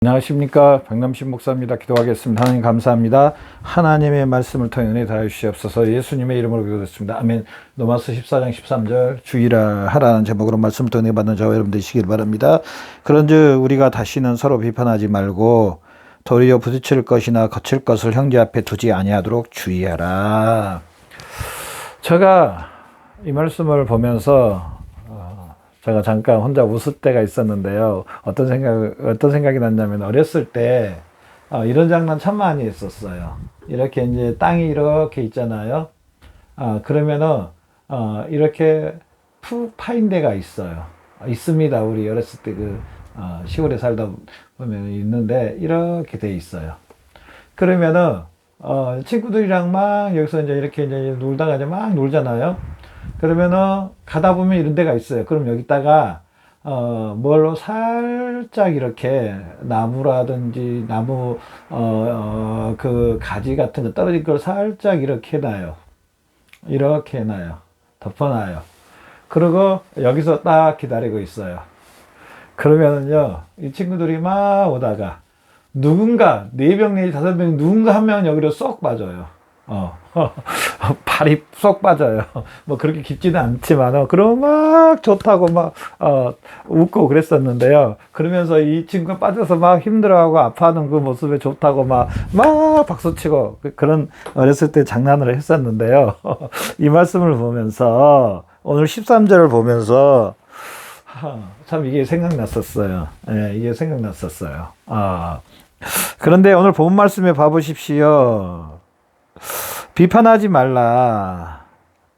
안녕하십니까, 박남신 목사입니다. 기도하겠습니다. 하나님 감사합니다. 하나님의 말씀을 통해 은혜 다해 주시옵소서. 예수님의 이름으로 기도했습니다. 아멘. 로마서 14장 13절 주의라 하라는 제목으로 말씀을 통해 받는 저와 여러분 되시길 바랍니다. 그런즉 우리가 다시는 서로 비판하지 말고 도리어 부딪힐 것이나 거칠 것을 형제 앞에 두지 아니하도록 주의하라. 제가 이 말씀을 보면서 제가 잠깐 혼자 웃을 때가 있었는데요. 어떤 생각이 났냐면, 어렸을 때, 이런 장난 참 많이 했었어요. 이렇게 이제 땅이 이렇게 있잖아요. 그러면은, 이렇게 푹 파인 데가 있어요. 있습니다. 우리 어렸을 때 시골에 살다 보면 있는데, 이렇게 돼 있어요. 그러면은, 친구들이랑 막 여기서 이제 놀다가 이제 막 놀잖아요. 그러면은 가다 보면 이런 데가 있어요. 그럼 여기다가 뭘로 살짝 이렇게 나무라든지 나무 그 가지 같은 거 떨어진 걸 살짝 이렇게 해놔요. 이렇게 해놔요. 덮어놔요. 그리고 여기서 딱 기다리고 있어요. 그러면은요, 이 친구들이 막 오다가 누군가 4명 내지 5명 누군가 한 명은 여기로 쏙 빠져요. 발이 쏙 빠져요. 뭐 그렇게 깊지는 않지만, 그러면 막 좋다고 막, 웃고 그랬었는데요. 그러면서 이 친구가 빠져서 막 힘들어하고 아파하는 그 모습에 좋다고 막 박수치고 그런 어렸을 때 장난을 했었는데요. 이 말씀을 보면서, 오늘 13절을 보면서, 참 이게 생각났었어요. 예, 이게 생각났었어요. 그런데 오늘 본 말씀에 봐보십시오. 비판하지 말라.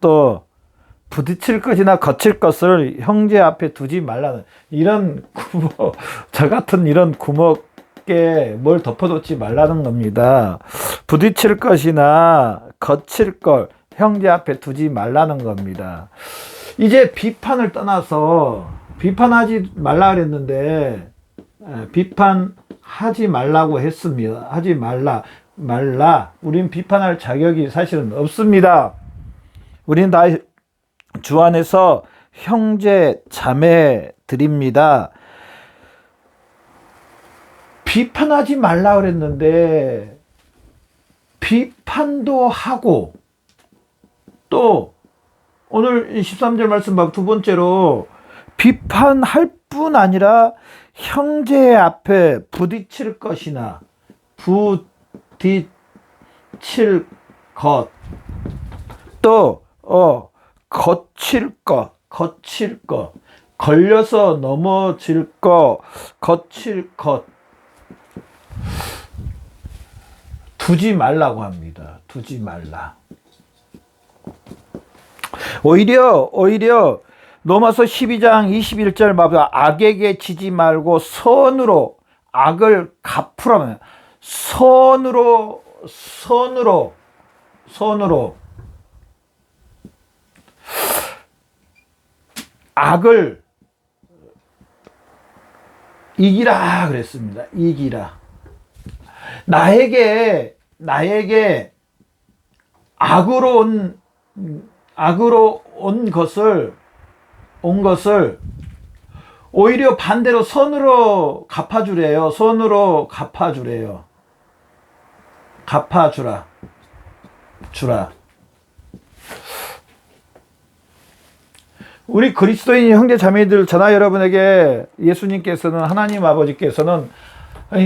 또 부딪힐 것이나 거칠 것을 형제 앞에 두지 말라는 이런 저 같은 이런 구멍에 뭘 덮어놓지 말라는 겁니다. 부딪힐 것이나 거칠 걸 형제 앞에 두지 말라는 겁니다. 이제 비판을 떠나서 비판하지 말라 그랬는데 비판하지 말라고 했습니다. 하지 말라. 우린 비판할 자격이 사실은 없습니다. 우린 다 주 안에서 형제 자매들입니다. 비판하지 말라 그랬는데 비판도 하고, 또 오늘 13절 말씀 두 번째로 비판할 뿐 아니라 형제 앞에 부딪힐 것이나 부딪힐 것, 또 거칠 것, 걸려서 넘어질 것, 거칠 것 두지 말라고 합니다. 두지 말라. 오히려 로마서 12장 21절 말씀, 악에게 지지 말고 선으로 악을 갚으라면, 선으로 악을 이기라 그랬습니다. 이기라. 나에게 악으로 온 것을 오히려 반대로 선으로 갚아주래요. 선으로 갚아주래요. 주라. 우리 그리스도인 형제 자매들, 저나 여러분에게 예수님께서는, 하나님 아버지께서는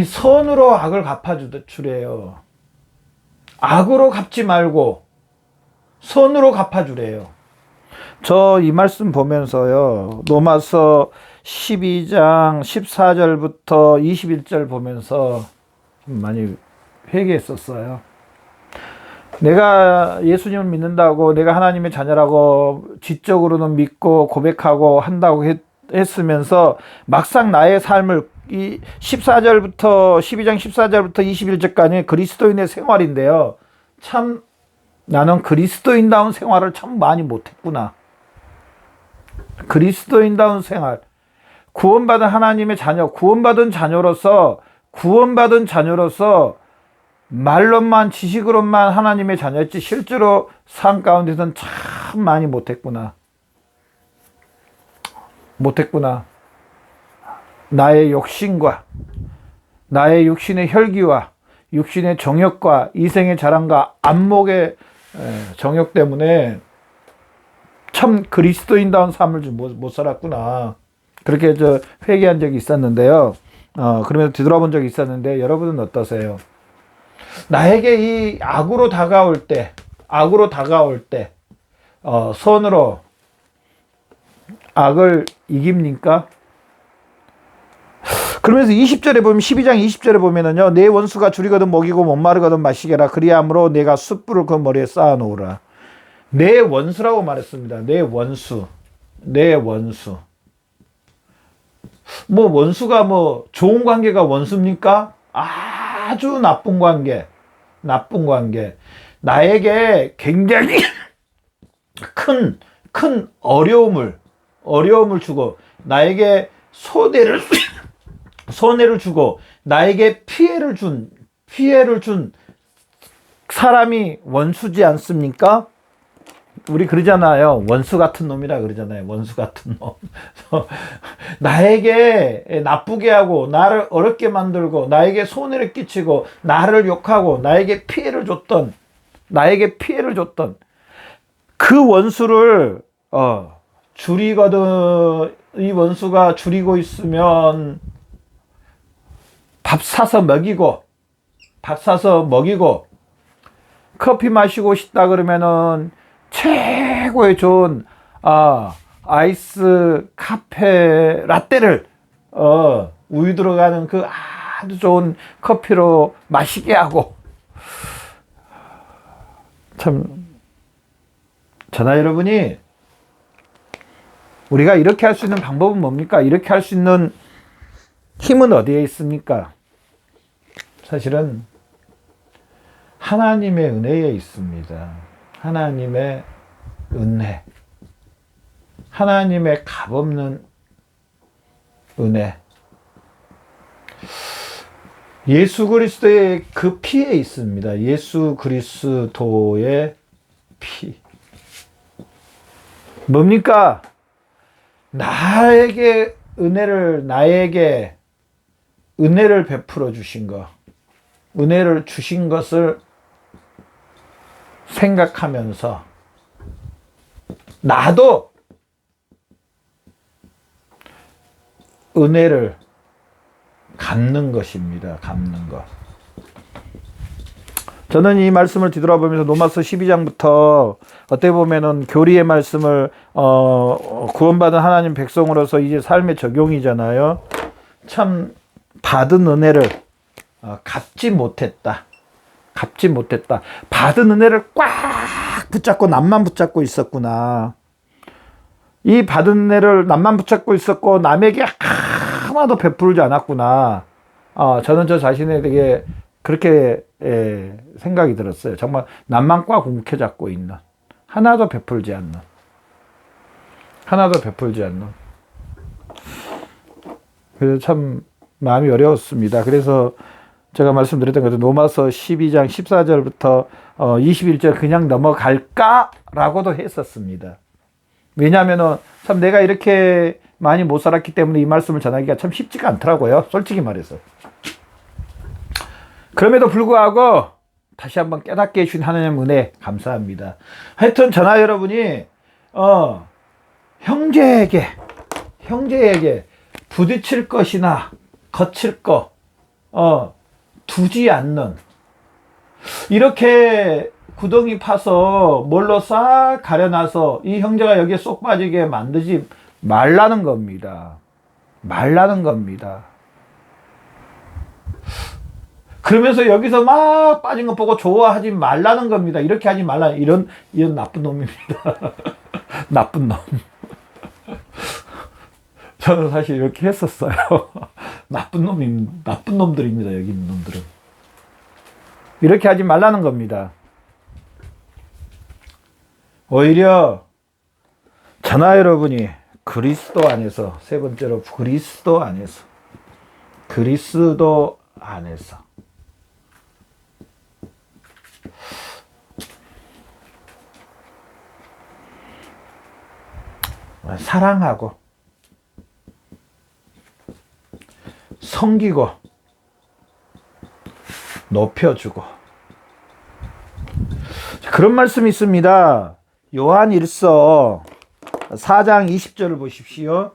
선으로 악을 갚아주래요. 악으로 갚지 말고 선으로 갚아주래요. 저 이 말씀 보면서요, 로마서 12장 14절부터 21절 보면서 좀 많이 회개했었어요. 내가 예수님을 믿는다고, 내가 하나님의 자녀라고 지적으로는 믿고 고백하고 한다고 했으면서 막상 나의 삶을, 이 12장 14절부터 21절까지 그리스도인의 생활인데요, 참 나는 그리스도인다운 생활을 참 많이 못했구나. 그리스도인다운 생활, 구원받은 하나님의 자녀, 구원받은 자녀로서 말로만, 지식으로만 하나님의 자녀였지 실제로 삶 가운데서는 참 많이 못했구나. 나의 욕심과 나의 육신의 혈기와 육신의 정욕과 이생의 자랑과 안목의 정욕 때문에 참 그리스도인다운 삶을 좀 못 살았구나. 그렇게 회개한 적이 있었는데요. 그러면서 뒤돌아본 적이 있었는데, 여러분은 어떠세요? 나에게 이 악으로 다가올 때, 손으로 악을 이깁니까? 그러면서 20절에 보면, 12장 20절에 보면은요, 내 원수가 줄이거든 먹이고 못 마르거든 마시게라. 그리함으로 내가 숯불을 그 머리에 쌓아 놓으라. 내 원수라고 말했습니다. 내 원수. 뭐 원수가 좋은 관계가 원수입니까? 아주 나쁜 관계. 나에게 굉장히 큰 어려움을 주고, 나에게 손해를 주고, 나에게 피해를 준 사람이 원수지 않습니까? 우리 그러잖아요. 원수 같은 놈이라 그러잖아요. 원수 같은 놈. 나에게 나쁘게 하고, 나를 어렵게 만들고, 나에게 손해를 끼치고, 나를 욕하고, 나에게 피해를 줬던 그 원수를 줄이거든. 이 원수가 줄이고 있으면 밥 사서 먹이고, 커피 마시고 싶다 그러면은 최고의 좋은 아이스 카페 라떼를 우유 들어가는 그 아주 좋은 커피로 마시게 하고. 참, 저나 여러분이 우리가 이렇게 할 수 있는 방법은 뭡니까? 이렇게 할 수 있는 힘은 어디에 있습니까? 사실은 하나님의 은혜에 있습니다. 하나님의 은혜, 하나님의 값없는 은혜, 예수 그리스도의 그 피에 있습니다. 예수 그리스도의 피. 뭡니까? 나에게 은혜를 베풀어 주신 것, 은혜를 주신 것을 생각하면서 나도 은혜를 갚는 것입니다. 갚는 것. 저는 이 말씀을 뒤돌아보면서 로마서 12장부터 어떻게 보면은 교리의 말씀을 구원받은 하나님 백성으로서 이제 삶의 적용이잖아요. 참 받은 은혜를 갚지 못했다. 받은 은혜를 꽉 붙잡고 남만 붙잡고 있었구나. 이 받은 은혜를 남만 붙잡고 있었고 남에게 하나도 베풀지 않았구나. 저는 저 자신에 되게 그렇게 생각이 들었어요. 정말 남만 꽉 움켜잡고 있는, 하나도 베풀지 않는. 그래서 참 마음이 어려웠습니다. 그래서 제가 말씀드렸던 것처럼 로마서 12장 14절부터 21절 그냥 넘어갈까라고도 했었습니다. 왜냐하면 참 내가 이렇게 많이 못 살았기 때문에 이 말씀을 전하기가 참 쉽지가 않더라고요. 솔직히 말해서. 그럼에도 불구하고 다시 한번 깨닫게 해주신 하나님의 은혜 감사합니다. 하여튼 저나 여러분이 형제에게 부딪힐 것이나 거칠 거 두지 않는, 이렇게 구덩이 파서 뭘로 싹 가려놔서 이 형제가 여기에 쏙 빠지게 만들지 말라는 겁니다. 그러면서 여기서 막 빠진 거 보고 좋아하지 말라는 겁니다. 이렇게 하지 말라. 이런 나쁜 놈입니다. 나쁜 놈. 저는 사실 이렇게 했었어요. 나쁜 놈들입니다. 여기 있는 놈들은. 이렇게 하지 말라는 겁니다. 오히려 저나 여러분이 그리스도 안에서, 세 번째로 그리스도 안에서 사랑하고, 섬기고, 높여주고. 그런 말씀이 있습니다. 요한 1서 4장 20절을 보십시오.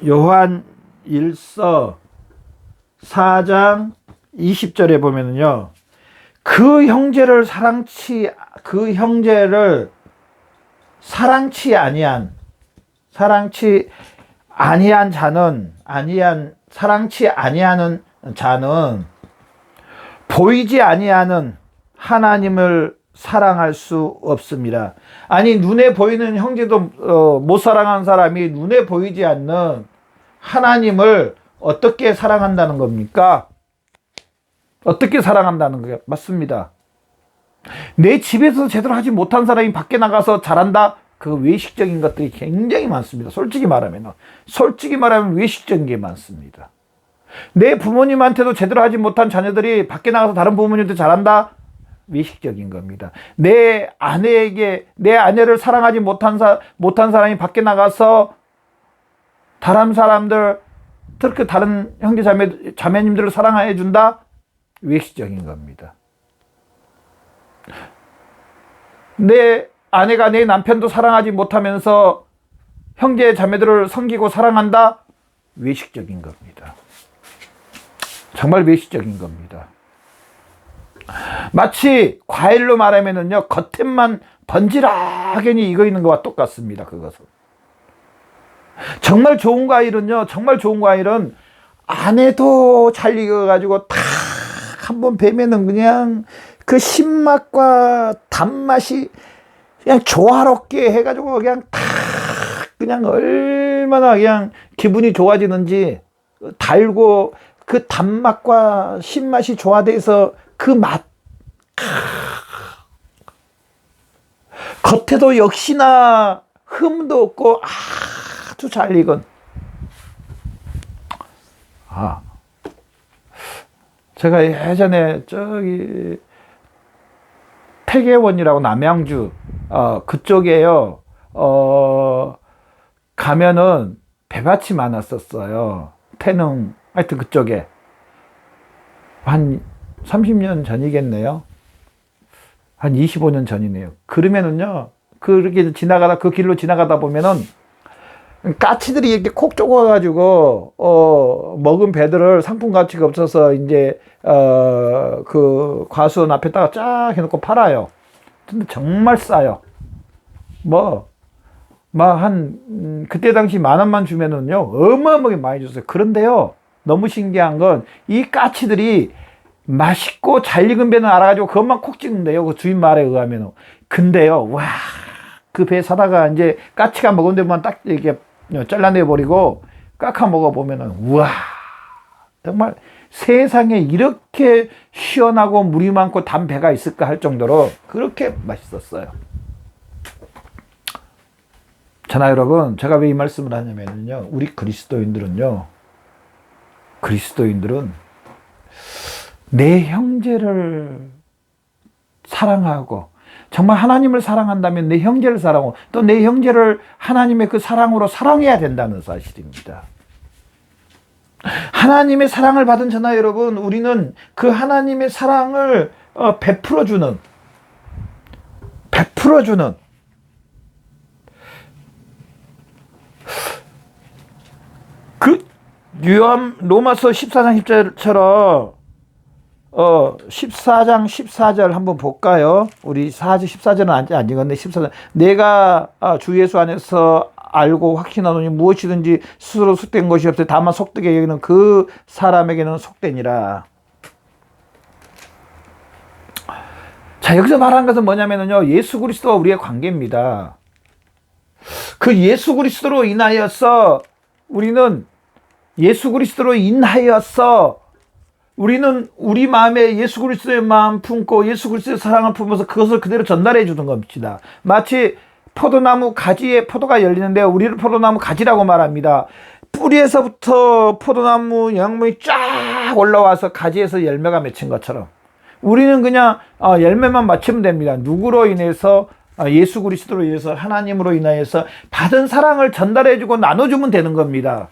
요한 1서 4장 20절에 보면은요, 그 형제를 사랑치 아니한 자는 보이지 아니하는 하나님을 사랑할 수 없습니다. 아니, 눈에 보이는 형제도 못 사랑하는 사람이 눈에 보이지 않는 하나님을 어떻게 사랑한다는 겁니까? 어떻게 사랑한다는 거예요? 맞습니다. 내 집에서 제대로 하지 못한 사람이 밖에 나가서 잘한다? 그 외식적인 것들이 굉장히 많습니다. 솔직히 말하면 외식적인 게 많습니다. 내 부모님한테도 제대로 하지 못한 자녀들이 밖에 나가서 다른 부모님한테 잘한다? 외식적인 겁니다. 내 아내를 사랑하지 못한 사람이 밖에 나가서 다른 사람들, 특히 다른 형제 자매님들을 사랑해 준다? 외식적인 겁니다. 내 아내가 내 남편도 사랑하지 못하면서 형제 자매들을 섬기고 사랑한다? 외식적인 겁니다. 정말 외식적인 겁니다. 마치 과일로 말하면은요, 겉에만 번지락하게 익어 있는 것과 똑같습니다. 그것은. 정말 좋은 과일은 안에도 잘 익어가지고 탁 한번 베면은 그냥 그 신맛과 단맛이 그냥 조화롭게 해가지고 그냥 탁 그냥 얼마나 그냥 기분이 좋아지는지, 달고 그 단맛과 신맛이 조화돼서 그 맛, 겉에도 역시나 흠도 없고 아주 잘 익은. 제가 예전에 저기 태계원이라고 남양주 그쪽에요, 가면은 배밭이 많았었어요. 태릉, 하여튼 그쪽에. 한 30년 전이겠네요. 한 25년 전이네요. 그러면은요, 그렇게 그 길로 지나가다 보면은 까치들이 이렇게 콕 쪼가가지고 먹은 배들을 상품 가치가 없어서 이제 그 과수원 앞에다가 쫙 해놓고 팔아요. 근데 정말 싸요. 그때 당시 10,000원만 주면은요, 어마어마하게 많이 줬어요. 그런데요, 너무 신기한 건 이 까치들이 맛있고 잘 익은 배는 알아가지고 그것만 콕 찍는데요. 그 주인 말에 의하면. 근데요, 와, 그 배 사다가 이제 까치가 먹은 데만 딱 이렇게 잘라내버리고 깎아 먹어보면은, 우와, 정말 세상에 이렇게 시원하고 물이 많고 단 배가 있을까 할 정도로 그렇게 맛있었어요. 자나 여러분, 제가 왜 이 말씀을 하냐면요, 우리 그리스도인들은 내 형제를 사랑하고, 정말 하나님을 사랑한다면 내 형제를 사랑하고, 또 내 형제를 하나님의 그 사랑으로 사랑해야 된다는 사실입니다. 하나님의 사랑을 받은 저나 여러분, 우리는 그 하나님의 사랑을 베풀어주는 그 로마서 14장 10절처럼 14장 14절 한번 볼까요? 우리 14절은 안 읽었네. 14절. 내가 주 예수 안에서 알고 확신하노니 무엇이든지 스스로 속된 것이 없어요. 다만 속되게 여기는 그 사람에게는 속되니라. 자, 여기서 말하는 것은 뭐냐면요, 예수 그리스도와 우리의 관계입니다. 그 예수 그리스도로 인하여서 우리는 우리 마음에 예수 그리스도의 마음 품고 예수 그리스도의 사랑을 품어서 그것을 그대로 전달해 주는 겁니다. 마치 포도나무 가지에 포도가 열리는데 우리를 포도나무 가지라고 말합니다. 뿌리에서부터 포도나무 영양분이 쫙 올라와서 가지에서 열매가 맺힌 것처럼 우리는 그냥 열매만 맞추면 됩니다. 누구로 인해서? 예수 그리스도로 인해서, 하나님으로 인하여서 받은 사랑을 전달해 주고 나눠주면 되는 겁니다.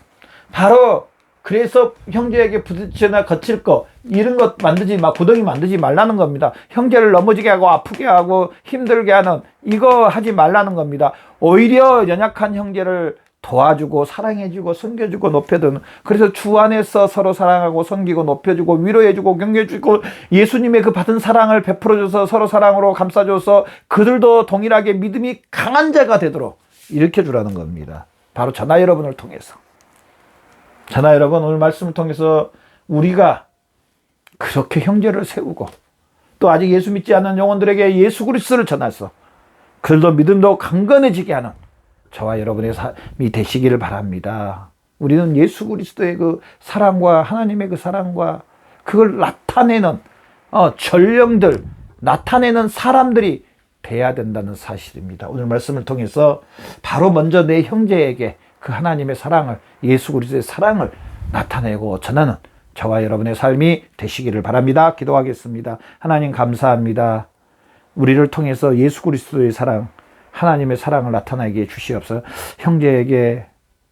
바로 그래서 형제에게 부딪히거나 거칠 거 이런 것 만들지 마, 구덩이 만들지 말라는 겁니다. 형제를 넘어지게 하고 아프게 하고 힘들게 하는 이거 하지 말라는 겁니다. 오히려 연약한 형제를 도와주고 사랑해주고 섬겨주고 높여주는, 그래서 주 안에서 서로 사랑하고 섬기고 높여주고 위로해주고 격려해주고 예수님의 그 받은 사랑을 베풀어줘서 서로 사랑으로 감싸줘서 그들도 동일하게 믿음이 강한 자가 되도록 일으켜주라는 겁니다. 바로 저나 여러분을 통해서. 저나 여러분, 오늘 말씀을 통해서 우리가 그렇게 형제를 세우고 또 아직 예수 믿지 않는 영혼들에게 예수 그리스도를 전해서 그들도 믿음도 강건해지게 하는 저와 여러분의 삶이 되시기를 바랍니다. 우리는 예수 그리스도의 그 사랑과 하나님의 그 사랑과 그걸 나타내는 전령들, 나타내는 사람들이 돼야 된다는 사실입니다. 오늘 말씀을 통해서 바로 먼저 내 형제에게 그 하나님의 사랑을, 예수 그리스도의 사랑을 나타내고 전하는 저와 여러분의 삶이 되시기를 바랍니다. 기도하겠습니다. 하나님 감사합니다. 우리를 통해서 예수 그리스도의 사랑, 하나님의 사랑을 나타나게 주시옵소서. 형제에게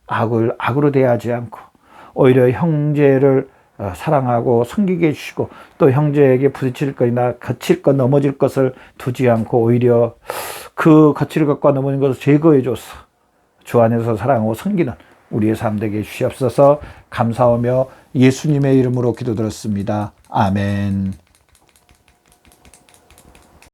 악으로 대하지 않고 오히려 형제를 사랑하고 섬기게 해주시고 또 형제에게 부딪힐 것이나 거칠 것 넘어질 것을 두지 않고 오히려 그 거칠 것과 넘어진 것을 제거해줘서 주 안에서 사랑하고 섬기는 우리의 삶 되게 주시옵소서. 감사하며 예수님의 이름으로 기도드렸습니다. 아멘.